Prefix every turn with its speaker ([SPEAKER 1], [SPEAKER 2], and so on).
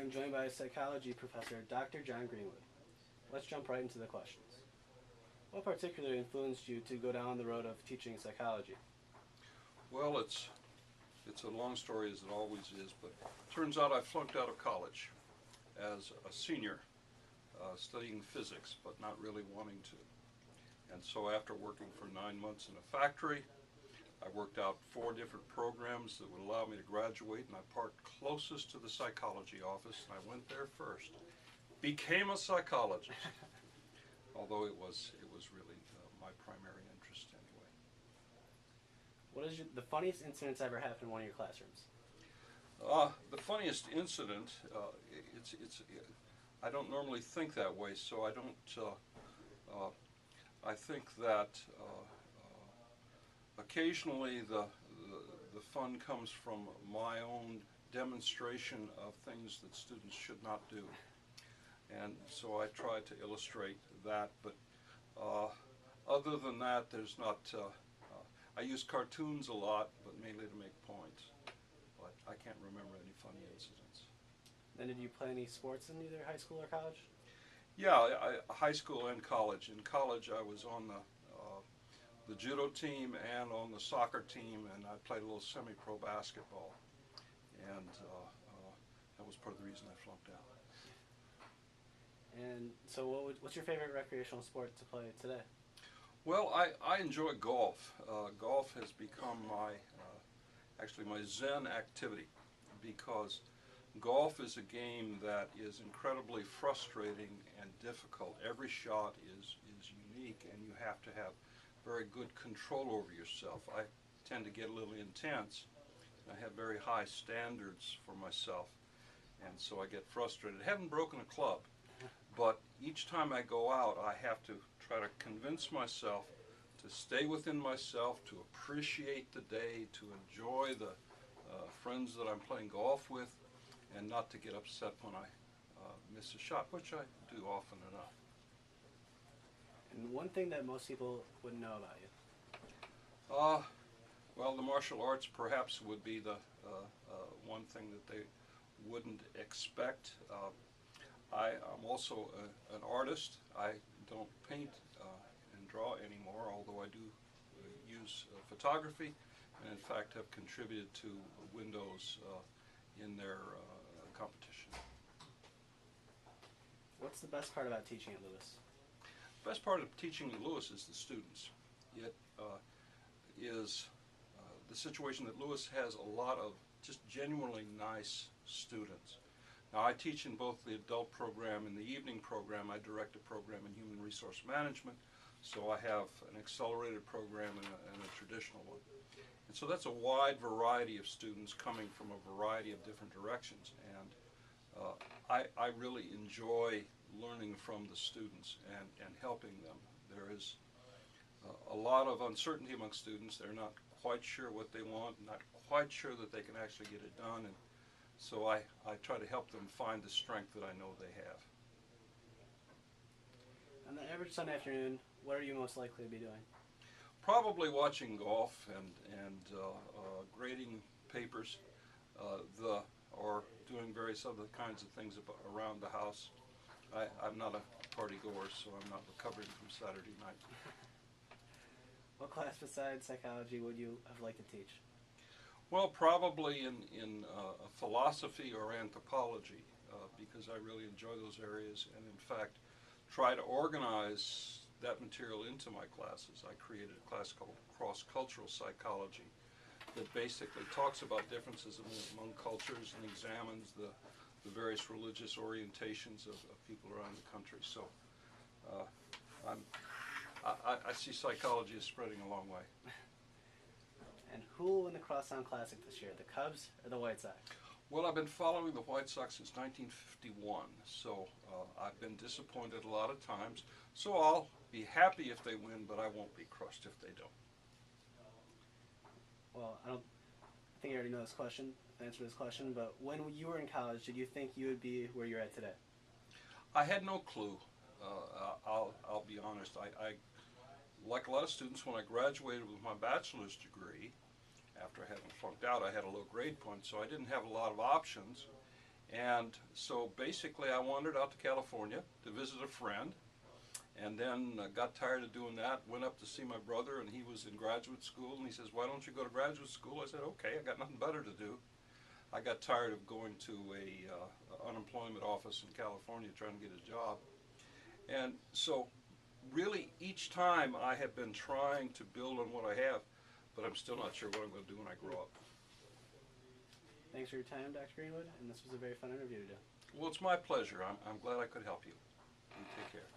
[SPEAKER 1] I'm joined by psychology professor Dr. John Greenwood. Let's jump right into the questions. What particularly influenced you to go down the road of teaching psychology?
[SPEAKER 2] Well, it's a long story, as it always is, but turns out I flunked out of college as a senior, studying physics, but not really wanting to. And so after working for 9 months in a factory, I worked out 4 different programs that would allow me to graduate, and I parked closest to the psychology office, and I went there first. Became a psychologist, although it was really my primary interest anyway.
[SPEAKER 1] What is the funniest incident that's ever happened in one of your classrooms?
[SPEAKER 2] The funniest incident, I don't normally think that way, so I don't, I think that occasionally the fun comes from my own demonstration of things that students should not do. And so I try to illustrate that, but other than that, there's not, I use cartoons a lot, but mainly to make points. But I can't remember any funny incidents.
[SPEAKER 1] Then did you play any sports in either high school or college?
[SPEAKER 2] Yeah, high school and college. In college I was on the judo team and on the soccer team, and I played a little semi-pro basketball. And that was part of the reason I flunked out.
[SPEAKER 1] And so what's your favorite recreational sport to play today?
[SPEAKER 2] Well, I enjoy golf. Golf has become actually my Zen activity, because golf is a game that is incredibly frustrating and difficult. Every shot is unique, and you have to have very good control over yourself. I tend to get a little intense. I have very high standards for myself, and so I get frustrated. I haven't broken a club, but each time I go out, I have to try to convince myself to stay within myself, to appreciate the day, to enjoy the friends that I'm playing golf with, and not to get upset when I miss a shot, which I do often enough.
[SPEAKER 1] And one thing that most people wouldn't know about you?
[SPEAKER 2] Well, the martial arts perhaps would be the one thing that they wouldn't expect. I'm also an artist. I don't paint and draw anymore, although I do use photography, and in fact have contributed to windows in their competition.
[SPEAKER 1] What's the best part about teaching at Lewis?
[SPEAKER 2] The best part of teaching at Lewis is the students. It is the situation that Lewis has a lot of just genuinely nice students. Now, I teach in both the adult program and the evening program. I direct a program in human resource management, so I have an accelerated program and a traditional one. And so that's a wide variety of students coming from a variety of different directions, and I really enjoy learning from the students and helping them. There is a lot of uncertainty among students. They're not quite sure what they want, not quite sure that they can actually get it done, and so I try to help them find the strength that I know they have.
[SPEAKER 1] On the average Sunday afternoon, what are you most likely to be doing?
[SPEAKER 2] Probably watching golf and grading papers, or doing various other kinds of things around the house. I'm not a party goer, so I'm not recovering from Saturday night.
[SPEAKER 1] What class besides psychology would you have liked to teach?
[SPEAKER 2] Well, probably in philosophy or anthropology, because I really enjoy those areas, and in fact try to organize that material into my classes. I created a class called Cross-Cultural Psychology that basically talks about differences among cultures and examines the various religious orientations of people around the country. So I see psychology as spreading a long way.
[SPEAKER 1] And who will win the Crosstown Classic this year, the Cubs or the White Sox?
[SPEAKER 2] Well, I've been following the White Sox since 1951, so I've been disappointed a lot of times. So I'll be happy if they win, but I won't be crushed if they don't.
[SPEAKER 1] Well, I think you already know this question, the answer to this question, but when you were in college, did you think you would be where you're at today?
[SPEAKER 2] I had no clue. I'll be honest. I like a lot of students, when I graduated with my bachelor's degree, after having flunked out, I had a low grade point, so I didn't have a lot of options. And so basically I wandered out to California to visit a friend, and then got tired of doing that, went up to see my brother, and he was in graduate school, and he says, why don't you go to graduate school? I said, okay, I got nothing better to do. I got tired of going to a unemployment office in California trying to get a job. And so really each time I have been trying to build on what I have, but I'm still not sure what I'm going to do when I grow up.
[SPEAKER 1] Thanks for your time, Dr. Greenwood, and this was a very fun interview today.
[SPEAKER 2] Well, it's my pleasure. I'm glad I could help you. You take care.